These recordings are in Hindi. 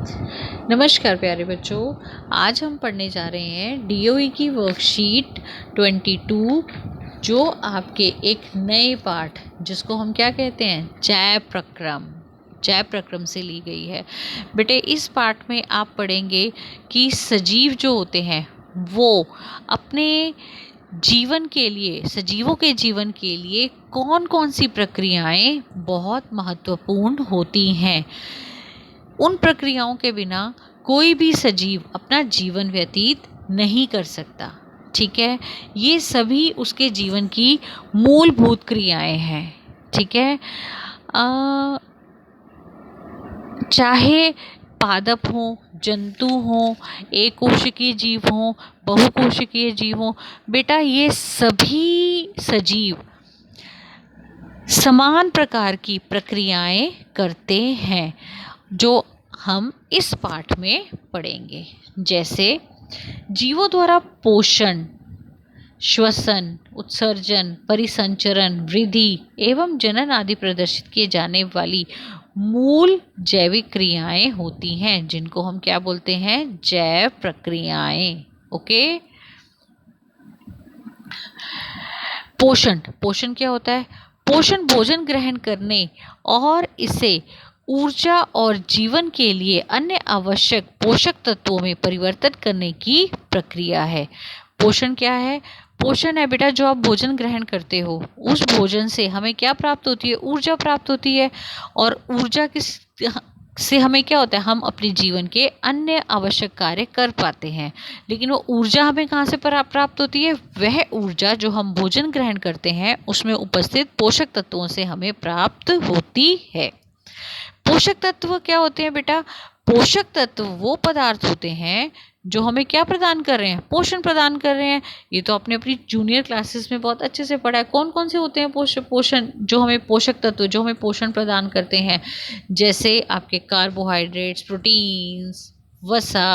नमस्कार प्यारे बच्चों, आज हम पढ़ने जा रहे हैं डीओई की वर्कशीट 22 जो आपके एक नए पाठ जिसको हम क्या कहते हैं जय प्रक्रम से ली गई है। बेटे इस पाठ में आप पढ़ेंगे कि सजीव जो होते हैं वो अपने जीवन के लिए सजीवों के जीवन के लिए कौन कौन सी प्रक्रियाएं बहुत महत्वपूर्ण होती हैं। उन प्रक्रियाओं के बिना कोई भी सजीव अपना जीवन व्यतीत नहीं कर सकता। ठीक है, ये सभी उसके जीवन की मूलभूत क्रियाएं हैं। ठीक है, चाहे पादप हो, जंतु हो, एक कोशिकीय जीव हो, बहुकोशिकीय जीव हो, बेटा ये सभी सजीव समान प्रकार की प्रक्रियाएं करते हैं जो हम इस पाठ में पढ़ेंगे। जैसे जीवों द्वारा पोषण, श्वसन, उत्सर्जन, परिसंचरण, वृद्धि एवं जनन आदि प्रदर्शित किए जाने वाली मूल जैविक क्रियाएं होती हैं जिनको हम क्या बोलते हैं जैव प्रक्रियाएं। ओके, पोषण क्या होता है? पोषण भोजन ग्रहण करने और इसे ऊर्जा और जीवन के लिए अन्य आवश्यक पोषक तत्वों में परिवर्तित करने की प्रक्रिया है। पोषण क्या है? पोषण है बेटा जो आप भोजन ग्रहण करते हो, उस भोजन से हमें क्या प्राप्त होती है? ऊर्जा प्राप्त होती है। और ऊर्जा से हमें क्या होता है? हम अपने जीवन के अन्य आवश्यक कार्य कर पाते हैं। लेकिन वो ऊर्जा हमें कहाँ से प्राप्त होती है? वह ऊर्जा जो हम भोजन ग्रहण करते हैं उसमें उपस्थित पोषक तत्वों से हमें प्राप्त होती है। पोषक तत्व क्या होते हैं बेटा? पोषक तत्व वो पदार्थ होते हैं जो हमें क्या प्रदान कर रहे हैं? पोषण प्रदान कर रहे हैं। ये तो आपने अपनी जूनियर क्लासेस में बहुत अच्छे से पढ़ा है। कौन कौन से होते हैं पोषण जो हमें पोषक तत्व जो हमें पोषण प्रदान करते हैं? जैसे आपके कार्बोहाइड्रेट्स, प्रोटीन्स, वसा,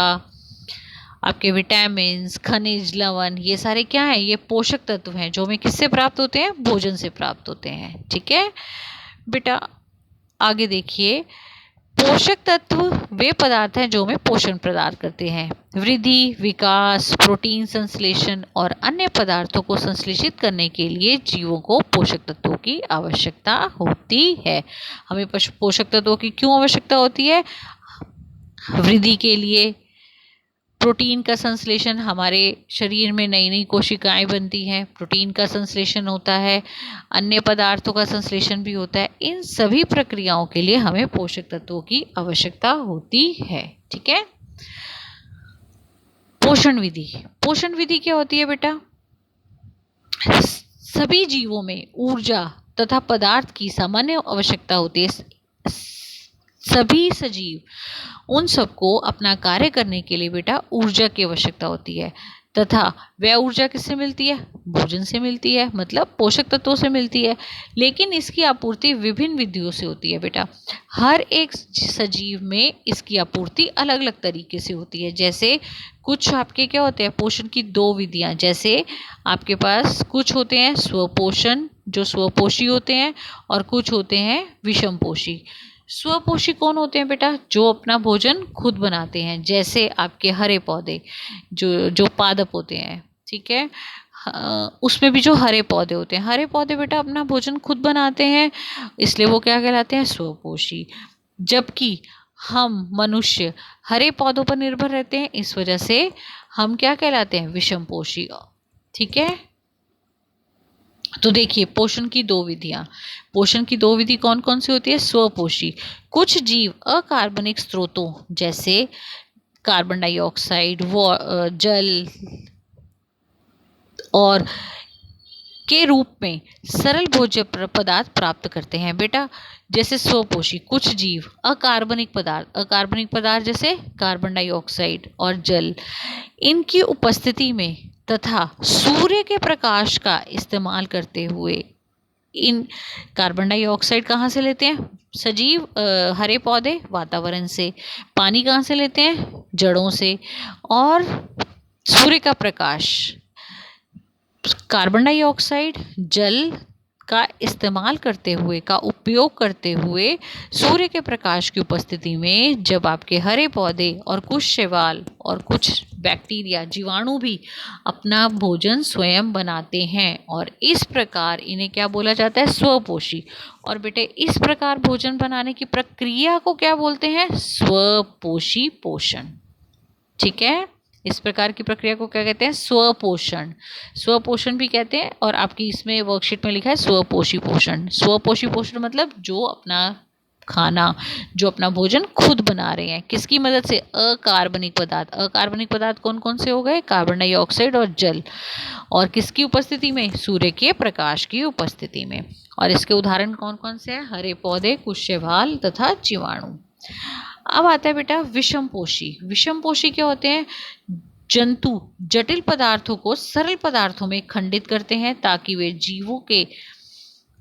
आपके विटामिन्स, खनिज, लवण, ये सारे क्या हैं? ये पोषक तत्व हैं जो हमें किससे प्राप्त होते हैं? भोजन से प्राप्त होते हैं। ठीक है बेटा, आगे देखिए, पोषक तत्व वे पदार्थ हैं जो हमें पोषण प्रदान करते हैं। वृद्धि, विकास, प्रोटीन संश्लेषण और अन्य पदार्थों को संश्लेषित करने के लिए जीवों को पोषक तत्वों की आवश्यकता होती है। हमें पोषक तत्वों की क्यों आवश्यकता होती है? वृद्धि के लिए, प्रोटीन का संश्लेषण, हमारे शरीर में नई नई कोशिकाएं बनती हैं, प्रोटीन का संश्लेषण होता है, अन्य पदार्थों का संश्लेषण भी होता है। इन सभी प्रक्रियाओं के लिए हमें पोषक तत्वों की आवश्यकता होती है। ठीक है, पोषण विधि क्या होती है बेटा? सभी जीवों में ऊर्जा तथा पदार्थ की सामान्य आवश्यकता होती है। सभी सजीव उन सबको अपना कार्य करने के लिए बेटा ऊर्जा की आवश्यकता होती है तथा वह ऊर्जा किससे मिलती है? भोजन से मिलती है, मतलब पोषक तत्वों से मिलती है। लेकिन इसकी आपूर्ति विभिन्न विधियों से होती है बेटा। हर एक सजीव में इसकी आपूर्ति अलग अलग तरीके से होती है। जैसे कुछ आपके क्या होते हैं पोषण की दो विधियां, जैसे आपके पास कुछ होते हैं स्वपोषण जो स्वपोषी होते हैं और कुछ होते हैं विषमपोषी। स्वपोषी कौन होते हैं बेटा? जो अपना भोजन खुद बनाते हैं, जैसे आपके हरे पौधे जो पादप होते हैं। ठीक है, उसमें भी जो हरे पौधे होते हैं, हरे पौधे बेटा अपना भोजन खुद बनाते हैं, इसलिए वो क्या कहलाते हैं? स्वपोषी। जबकि हम मनुष्य हरे पौधों पर निर्भर रहते हैं, इस वजह से हम क्या कहलाते हैं? विषमपोषी। ठीक है, तो देखिए पोषण की दो विधि कौन कौन सी होती है? स्वपोषी। कुछ जीव अकार्बनिक स्रोतों जैसे कार्बन डाइऑक्साइड, जल और के रूप में सरल भोज्य पदार्थ प्राप्त करते हैं बेटा। जैसे स्वपोषी कुछ जीव अकार्बनिक पदार्थ जैसे कार्बन डाइऑक्साइड और जल, इनकी उपस्थिति में तथा सूर्य के प्रकाश का इस्तेमाल करते हुए इन कार्बन डाइऑक्साइड कहाँ से लेते हैं? सजीव हरे पौधे वातावरण से। पानी कहाँ से लेते हैं? जड़ों से। और सूर्य का प्रकाश, कार्बन डाइऑक्साइड, जल का इस्तेमाल करते हुए, का उपयोग करते हुए सूर्य के प्रकाश की उपस्थिति में जब आपके हरे पौधे और कुछ शैवाल और कुछ बैक्टीरिया, जीवाणु भी अपना भोजन स्वयं बनाते हैं, और इस प्रकार इन्हें क्या बोला जाता है? स्वपोषी। और बेटे इस प्रकार भोजन बनाने की प्रक्रिया को क्या बोलते हैं? स्वपोषी पोषण। ठीक है, इस प्रकार की प्रक्रिया को क्या कहते हैं? स्वपोषण। स्वपोषण भी कहते हैं, और आपकी इसमें वर्कशीट में लिखा है स्वपोषी पोषण। स्वपोषी पोषण मतलब जो अपना खाना, जो अपना भोजन खुद बना रहे हैं, किसकी मदद से? अकार्बनिक पदार्थ। अकार्बनिक पदार्थ कौन कौन से हो गए? कार्बन डाइऑक्साइड और जल। और किसकी उपस्थिति में? सूर्य के प्रकाश की उपस्थिति में। और इसके उदाहरण कौन कौन से हैं? हरे पौधे, कुछ शैवाल तथा जीवाणु। अब आता है बेटा विषमपोषी। विषमपोषी क्या होते हैं? जंतु जटिल पदार्थों को सरल पदार्थों में खंडित करते हैं ताकि वे जीवों के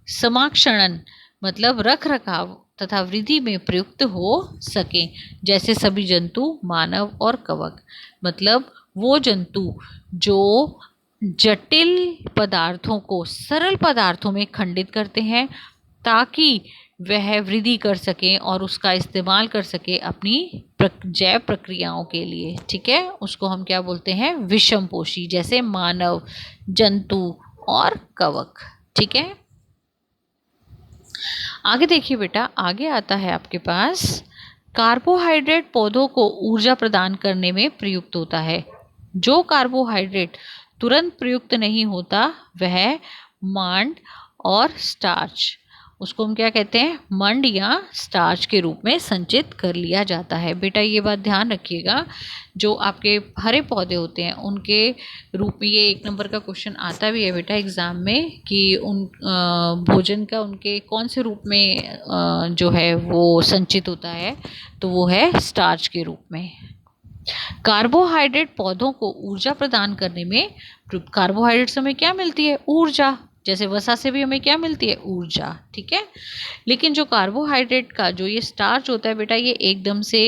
समाक्षरण मतलब रख रखाव तथा वृद्धि में प्रयुक्त हो सकें, जैसे सभी जंतु, मानव और कवक। मतलब वो जंतु जो जटिल पदार्थों को सरल पदार्थों में खंडित करते हैं ताकि वह वृद्धि कर सकें और उसका इस्तेमाल कर सके अपनी जैव प्रक्रियाओं के लिए। ठीक है, उसको हम क्या बोलते हैं? विषमपोषी, जैसे मानव, जंतु और कवक। ठीक है, आगे देखिए बेटा, आगे आता है आपके पास कार्बोहाइड्रेट पौधों को ऊर्जा प्रदान करने में प्रयुक्त होता है। जो कार्बोहाइड्रेट तुरंत प्रयुक्त नहीं होता वह मंड और स्टार्च, उसको हम क्या कहते हैं? मंड या स्टार्च के रूप में संचित कर लिया जाता है। बेटा ये बात ध्यान रखिएगा, जो आपके हरे पौधे होते हैं उनके रूप में, ये 1 नंबर का क्वेश्चन आता भी है बेटा एग्जाम में, कि उन भोजन का उनके कौन से रूप में जो है वो संचित होता है, तो वो है स्टार्च के रूप में। कार्बोहाइड्रेट पौधों को ऊर्जा प्रदान करने में, कार्बोहाइड्रेट से हमें क्या मिलती है? ऊर्जा। जैसे वसा से भी हमें क्या मिलती है? ऊर्जा। ठीक है, लेकिन जो कार्बोहाइड्रेट का जो ये स्टार्च होता है बेटा, ये एकदम से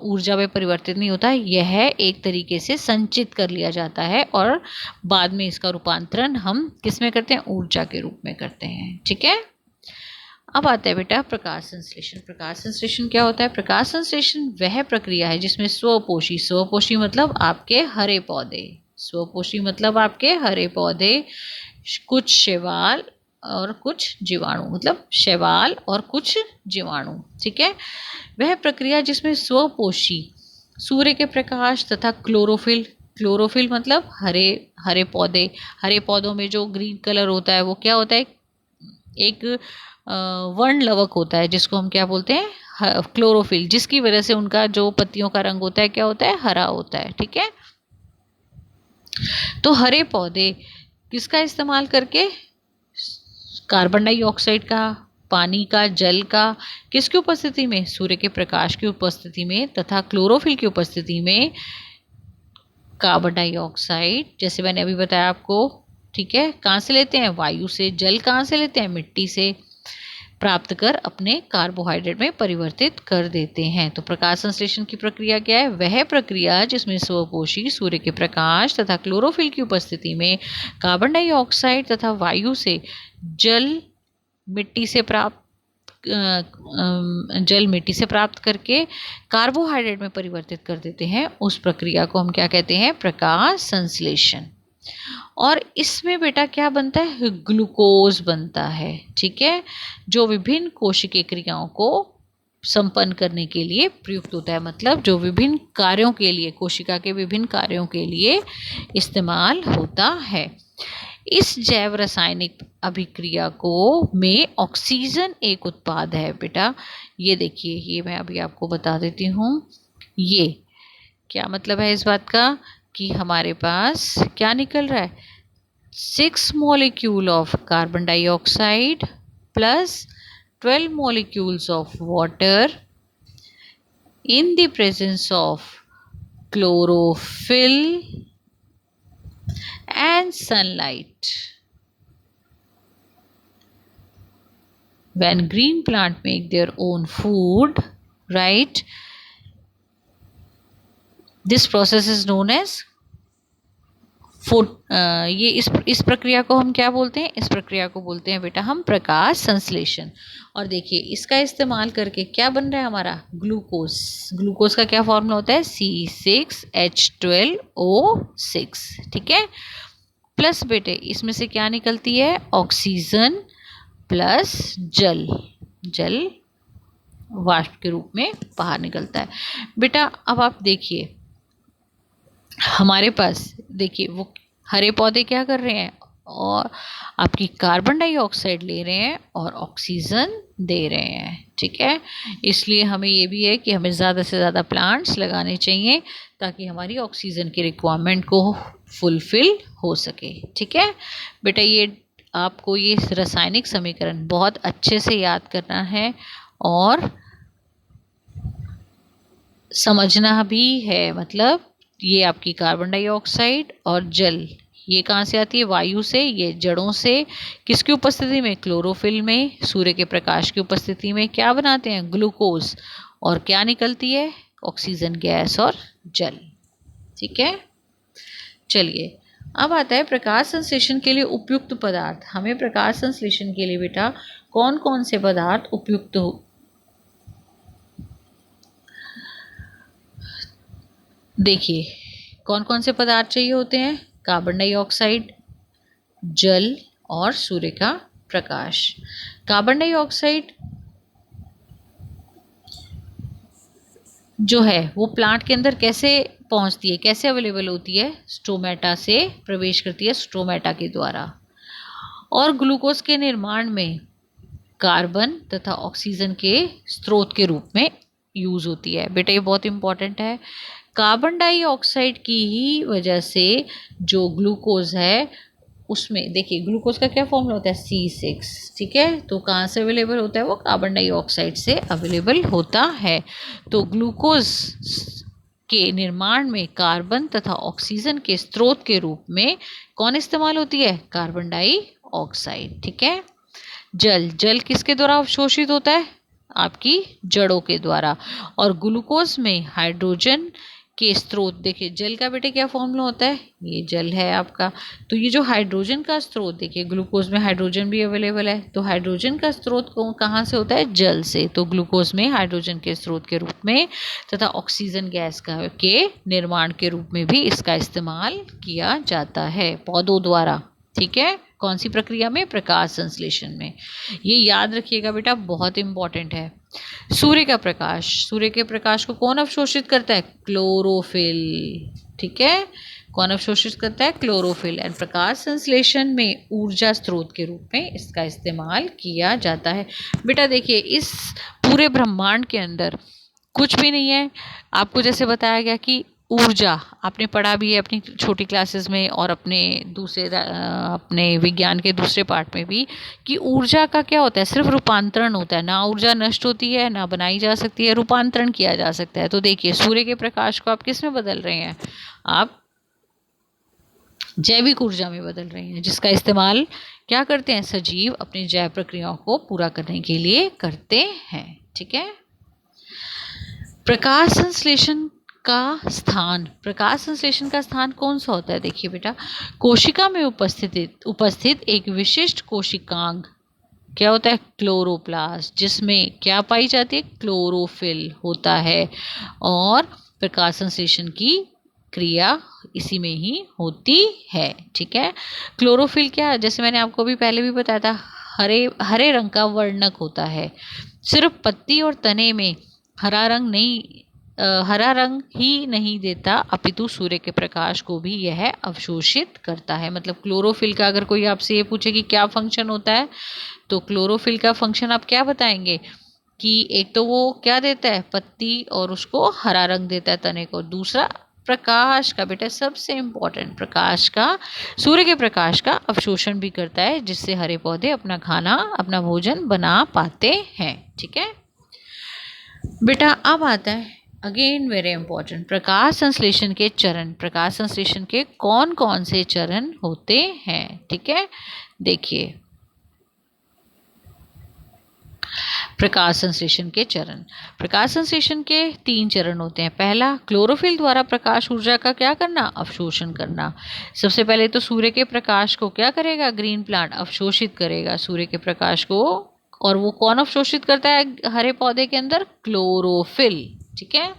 ऊर्जा में परिवर्तित नहीं होता है, यह एक तरीके से संचित कर लिया जाता है और बाद में इसका रूपांतरण हम किस में करते हैं? ऊर्जा के रूप में करते हैं। ठीक है, अब आता है बेटा प्रकाश संश्लेषण। प्रकाश संश्लेषण क्या होता है? प्रकाश संश्लेषण वह प्रक्रिया है जिसमें स्वपोषी, स्वपोषी मतलब आपके हरे पौधे, स्वपोषी मतलब आपके हरे पौधे, कुछ शैवाल और कुछ जीवाणु, मतलब शैवाल और कुछ जीवाणु। ठीक है, वह प्रक्रिया जिसमें स्वपोषी सूर्य के प्रकाश तथा क्लोरोफिल, क्लोरोफिल मतलब हरे हरे पौधे, हरे पौधों में जो ग्रीन कलर होता है वो क्या होता है? एक वर्ण लवक होता है जिसको हम क्या बोलते हैं? क्लोरोफिल, जिसकी वजह से उनका जो पत्तियों का रंग होता है क्या होता है? हरा होता है। ठीक है, तो हरे पौधे किसका इस्तेमाल करके? कार्बन डाइऑक्साइड का, पानी का, जल का, किसकी उपस्थिति में? सूर्य के प्रकाश की उपस्थिति में, तथा क्लोरोफिल की उपस्थिति में कार्बन डाइऑक्साइड, जैसे मैंने अभी बताया आपको। ठीक है, कहाँ से लेते हैं? वायु से। जल कहाँ से लेते हैं? मिट्टी से प्राप्त कर अपने कार्बोहाइड्रेट में परिवर्तित कर देते हैं। तो प्रकाश संश्लेषण की प्रक्रिया क्या है? वह प्रक्रिया जिसमें स्वपोषी सूर्य के प्रकाश तथा क्लोरोफिल की उपस्थिति में कार्बन डाइऑक्साइड तथा वायु से जल मिट्टी से प्राप्त करके कार्बोहाइड्रेट में परिवर्तित कर देते हैं, उस प्रक्रिया को हम क्या कहते हैं? प्रकाश संश्लेषण। और इसमें बेटा क्या बनता है? ग्लूकोज बनता है। ठीक है, जो विभिन्न कोशिकीय क्रियाओं को संपन्न करने के लिए प्रयुक्त होता है, मतलब जो विभिन्न कार्यों के लिए, कोशिका के विभिन्न कार्यों के लिए इस्तेमाल होता है। इस जैव रासायनिक अभिक्रिया को में ऑक्सीजन एक उत्पाद है बेटा। ये देखिए, ये मैं अभी आपको बता देती हूँ। ये क्या मतलब है इस बात का कि हमारे पास क्या निकल रहा है? 6 molecule of carbon dioxide plus 12 molecules of water in the presence of chlorophyll and sunlight. When green plant make their own food, right? This process is known as ये इस प्रक्रिया को हम क्या बोलते हैं? इस प्रक्रिया को बोलते हैं बेटा हम प्रकाश संश्लेषण। और देखिए इसका इस्तेमाल करके क्या बन रहा है हमारा? ग्लूकोज। ग्लूकोज का क्या फॉर्मूला होता है? C6H12O6। ठीक है। प्लस बेटे इसमें से क्या निकलती है? ऑक्सीजन प्लस जल। जल वाष्प के रूप में बाहर निकलता है। बेटा अब आप देखिए हमारे पास, देखिए वो हरे पौधे क्या कर रहे हैं? और आपकी कार्बन डाइऑक्साइड ले रहे हैं और ऑक्सीजन दे रहे हैं। ठीक है। इसलिए हमें ये भी है कि हमें ज़्यादा से ज़्यादा प्लांट्स लगाने चाहिए ताकि हमारी ऑक्सीजन की रिक्वायरमेंट को फुलफिल हो सके। ठीक है बेटा, ये आपको ये रासायनिक समीकरण बहुत अच्छे से याद करना है और समझना भी है। मतलब ये आपकी कार्बन डाइऑक्साइड और जल ये कहाँ से आती है? वायु से। ये जड़ों से किसकी उपस्थिति में? क्लोरोफिल में। सूर्य के प्रकाश की उपस्थिति में क्या बनाते हैं? ग्लूकोज। और क्या निकलती है? ऑक्सीजन गैस और जल। ठीक है। चलिए अब आता है प्रकाश संश्लेषण के लिए उपयुक्त पदार्थ। हमें प्रकाश संश्लेषण के लिए बेटा कौन कौन से पदार्थ उपयुक्त देखिए कौन कौन से पदार्थ चाहिए होते हैं? कार्बन डाइऑक्साइड, जल और सूर्य का प्रकाश। कार्बन डाइऑक्साइड जो है वो प्लांट के अंदर कैसे पहुंचती है, कैसे अवेलेबल होती है? स्टोमेटा से प्रवेश करती है, स्टोमेटा के द्वारा। और ग्लूकोज के निर्माण में कार्बन तथा ऑक्सीजन के स्रोत के रूप में यूज होती है। बेटा ये बहुत इंपॉर्टेंट है। कार्बन डाइऑक्साइड की ही वजह से जो ग्लूकोज है उसमें देखिए ग्लूकोज का क्या फॉर्मूला होता है? C6। ठीक है। तो कहाँ से अवेलेबल होता है? वो कार्बन डाइऑक्साइड से अवेलेबल होता है। तो ग्लूकोज के निर्माण में कार्बन तथा ऑक्सीजन के स्रोत के रूप में कौन इस्तेमाल होती है? Carbon dioxide. ठीक है। जल, जल किसके द्वारा अवशोषित होता है? आपकी जड़ों के द्वारा। और ग्लूकोज में हाइड्रोजन के स्रोत, देखिए जल का बेटे क्या फॉर्मूला होता है? ये जल है आपका। तो ये जो हाइड्रोजन का स्रोत, देखिए ग्लूकोज में हाइड्रोजन भी अवेलेबल है, तो हाइड्रोजन का स्रोत कहाँ से होता है? जल से। तो ग्लूकोज में हाइड्रोजन के स्रोत के रूप में तथा ऑक्सीजन गैस के निर्माण के रूप में भी इसका इस्तेमाल किया जाता है पौधों द्वारा। ठीक है। कौन सी प्रक्रिया में? प्रकाश संश्लेषण में। ये याद रखिएगा बेटा, बहुत इंपॉर्टेंट है। सूर्य का प्रकाश, सूर्य के प्रकाश को कौन अवशोषित करता है? क्लोरोफिल। ठीक है। कौन अवशोषित करता है? क्लोरोफिल। एंड प्रकाश संश्लेषण में ऊर्जा स्रोत के रूप में इसका इस्तेमाल किया जाता है। बेटा देखिए इस पूरे ब्रह्मांड के अंदर कुछ भी नहीं है। आपको जैसे बताया गया कि ऊर्जा आपने पढ़ा भी है अपनी छोटी क्लासेस में और अपने अपने विज्ञान के दूसरे पार्ट में भी, कि ऊर्जा का क्या होता है? सिर्फ रूपांतरण होता है। ना ऊर्जा नष्ट होती है, ना बनाई जा सकती है, रूपांतरण किया जा सकता है। तो देखिए सूर्य के प्रकाश को आप किस में बदल रहे हैं? आप जैविक ऊर्जा में बदल रहे हैं, जिसका इस्तेमाल क्या करते हैं? सजीव अपनी जैव प्रक्रियाओं को पूरा करने के लिए करते हैं। ठीक है। प्रकाश संश्लेषण का स्थान, प्रकाश संश्लेषण का स्थान कौन सा होता है? देखिए बेटा कोशिका में उपस्थित एक विशिष्ट कोशिकांग क्या होता है? क्लोरोप्लास्ट, जिसमें क्या पाई जाती है? क्लोरोफिल होता है। और प्रकाश संश्लेषण की क्रिया इसी में ही होती है। ठीक है। क्लोरोफिल क्या, जैसे मैंने आपको भी पहले भी बताया था, हरे रंग का वर्णक होता है। सिर्फ पत्ती और तने में हरा रंग ही नहीं देता, अपितु सूर्य के प्रकाश को भी यह अवशोषित करता है। मतलब क्लोरोफिल का अगर कोई आपसे ये पूछे कि क्या फंक्शन होता है, तो क्लोरोफिल का फंक्शन आप क्या बताएंगे? कि एक तो वो क्या देता है? पत्ती और उसको हरा रंग देता है तने को। दूसरा प्रकाश का बेटा सबसे इम्पोर्टेंट, प्रकाश का, सूर्य के प्रकाश का अवशोषण भी करता है, जिससे हरे पौधे अपना खाना, अपना भोजन बना पाते हैं। ठीक है बेटा। अब आता है अगेन वेरी इंपॉर्टेंट, प्रकाश संश्लेषण के चरण। प्रकाश संश्लेषण के कौन कौन से चरण होते हैं? ठीक है। देखिए प्रकाश संश्लेषण के चरण। प्रकाश संश्लेषण के 3 चरण होते हैं। पहला, क्लोरोफिल द्वारा प्रकाश ऊर्जा का क्या करना, अवशोषण करना। सबसे पहले तो सूर्य के प्रकाश को क्या करेगा, ग्रीन प्लांट अवशोषित करेगा सूर्य के प्रकाश को। और वो कौन अवशोषित करता है हरे पौधे के अंदर, क्लोरोफिल। ठीक है।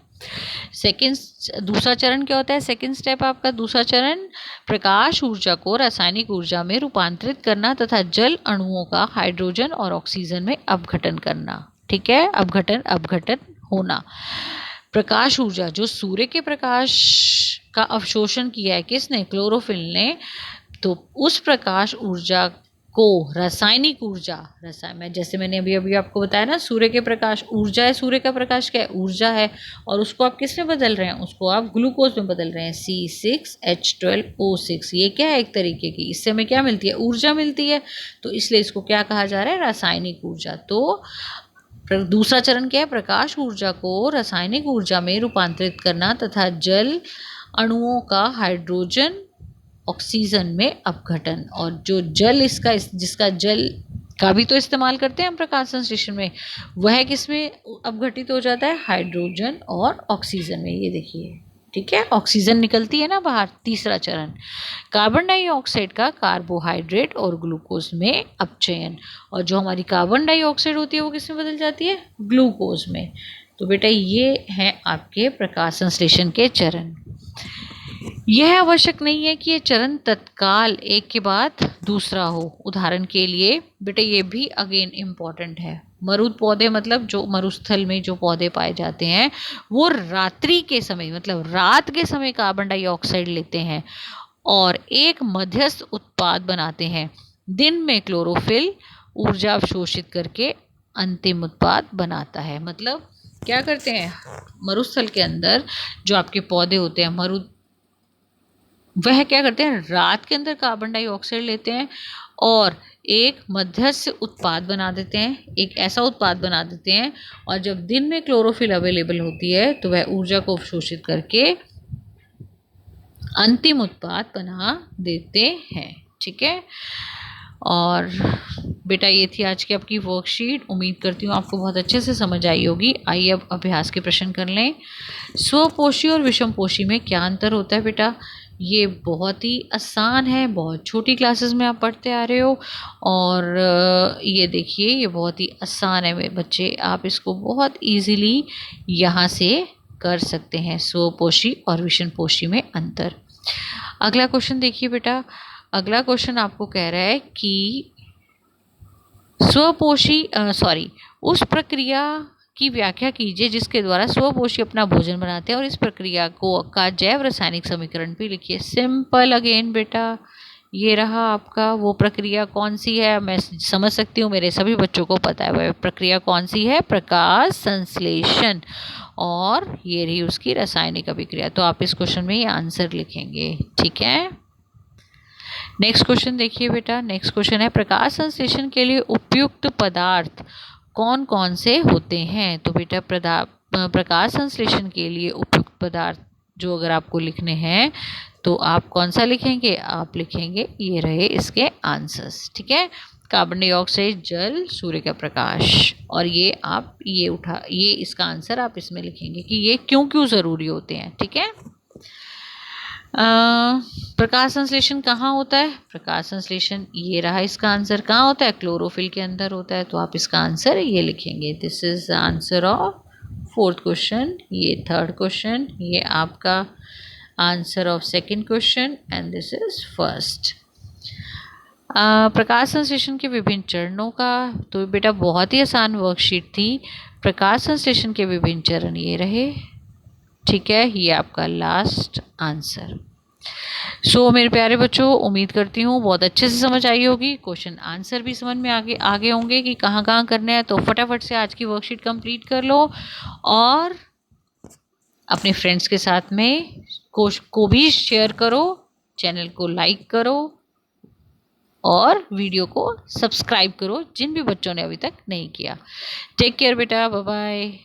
दूसरा चरण क्या होता है, सेकंड स्टेप आपका दूसरा चरण, प्रकाश ऊर्जा को रासायनिक ऊर्जा में रूपांतरित करना तथा जल अणुओं का हाइड्रोजन और ऑक्सीजन में अपघटन करना। ठीक है, अपघटन होना। प्रकाश ऊर्जा, जो सूर्य के प्रकाश का अवशोषण किया है किसने, क्लोरोफिल ने, तो उस प्रकाश ऊर्जा को रासायनिक ऊर्जा, जैसे मैंने अभी आपको बताया ना, सूर्य के प्रकाश ऊर्जा है, सूर्य का प्रकाश क्या है, ऊर्जा है, और उसको आप किस में बदल रहे हैं, उसको आप ग्लूकोज में बदल रहे हैं, C6H12O6। ये क्या है, एक तरीके की, इससे हमें क्या मिलती है, ऊर्जा मिलती है, तो इसलिए इसको क्या कहा जा रहा है, रासायनिक ऊर्जा। तो दूसरा चरण क्या है, प्रकाश ऊर्जा को रासायनिक ऊर्जा में रूपांतरित करना तथा जल अणुओं का हाइड्रोजन ऑक्सीजन में अपघटन। और जो जल जिसका जल का भी तो इस्तेमाल करते हैं हम प्रकाश संश्लेषण में, वह किस में अपघटित हो जाता है, हाइड्रोजन और ऑक्सीजन में। ये देखिए, ठीक है, ऑक्सीजन निकलती है ना बाहर। तीसरा चरण, कार्बन डाइऑक्साइड का कार्बोहाइड्रेट और ग्लूकोज में अपचयन। और जो हमारी कार्बन डाइऑक्साइड होती है वो किस में बदल जाती है, ग्लूकोज में। तो बेटा ये हैं आपके प्रकाश संश्लेषण के चरण। यह आवश्यक नहीं है कि ये चरण तत्काल एक के बाद दूसरा हो। उदाहरण के लिए बेटा ये भी अगेन इम्पॉर्टेंट है, मरुद पौधे, मतलब जो मरुस्थल में जो पौधे पाए जाते हैं, वो रात्रि के समय, मतलब रात के समय कार्बन डाइऑक्साइड लेते हैं और एक मध्यस्थ उत्पाद बनाते हैं। दिन में क्लोरोफिल ऊर्जा अवशोषित करके अंतिम उत्पाद बनाता है। मतलब क्या करते हैं, मरुस्थल के अंदर जो आपके पौधे होते हैं मरुद, वह क्या करते हैं, रात के अंदर कार्बन डाइऑक्साइड लेते हैं और एक मध्यस्थ उत्पाद बना देते हैं, एक ऐसा उत्पाद बना देते हैं, और जब दिन में क्लोरोफिल अवेलेबल होती है तो वह ऊर्जा को अवशोषित करके अंतिम उत्पाद बना देते हैं। ठीक है। और बेटा ये थी आज की आपकी वर्कशीट। उम्मीद करती हूँ आपको बहुत अच्छे से समझ आई होगी। आइए अब अभ्यास के प्रश्न कर लें। स्वपोषी और विषमपोषी में क्या अंतर होता है बेटा, ये बहुत ही आसान है, बहुत छोटी क्लासेस में आप पढ़ते आ रहे हो, और ये देखिए ये बहुत ही आसान है मेरे बच्चे, आप इसको बहुत इजीली यहाँ से कर सकते हैं। स्वपोषी और विषमपोषी में अंतर। अगला क्वेश्चन देखिए बेटा, अगला क्वेश्चन आपको कह रहा है कि उस प्रक्रिया की व्याख्या कीजिए जिसके द्वारा स्वपोषी अपना भोजन बनाते हैं और इस प्रक्रिया का जैव रासायनिक समीकरण भी लिखिए। सिंपल अगेन बेटा, ये रहा आपका वो प्रक्रिया कौन सी है, मैं समझ सकती हूँ मेरे सभी बच्चों को पता है वह प्रक्रिया कौन सी है, प्रकाश संश्लेषण, और ये रही उसकी रासायनिक अभिक्रिया। तो आप इस क्वेश्चन में ये आंसर लिखेंगे। ठीक है। नेक्स्ट क्वेश्चन देखिए बेटा, नेक्स्ट क्वेश्चन है प्रकाश संश्लेषण के लिए उपयुक्त पदार्थ कौन कौन से होते हैं। तो बेटा प्रकाश संश्लेषण के लिए उपयुक्त पदार्थ जो अगर आपको लिखने हैं तो आप कौन सा लिखेंगे, आप लिखेंगे ये रहे इसके आंसर्स। ठीक है, कार्बन डाइऑक्साइड, जल, सूर्य का प्रकाश, और ये इसका आंसर आप इसमें लिखेंगे कि ये क्यों क्यों ज़रूरी होते हैं। ठीक है। प्रकाश संश्लेषण कहाँ होता है, प्रकाश संश्लेषण ये रहा इसका आंसर, कहाँ होता है, क्लोरोफिल के अंदर होता है। तो आप इसका आंसर ये लिखेंगे। This is the answer of 4th question, ये 3rd क्वेश्चन, ये आपका answer of 2nd question, and this is 1st। प्रकाश संश्लेषण के विभिन्न चरणों का, तो बेटा बहुत ही आसान वर्कशीट थी। प्रकाश संश्लेषण के विभिन्न चरण ये रहे। ठीक है, ये आपका लास्ट आंसर। सो मेरे प्यारे बच्चों, उम्मीद करती हूँ बहुत अच्छे से समझ आई होगी। क्वेश्चन आंसर भी समझ में आगे होंगे कि कहाँ कहाँ करने हैं। तो फटाफट से आज की वर्कशीट कंप्लीट कर लो और अपने फ्रेंड्स के साथ में को भी शेयर करो, चैनल को लाइक करो और वीडियो को सब्सक्राइब करो जिन भी बच्चों ने अभी तक नहीं किया। टेक केयर बेटा, बाय बाय।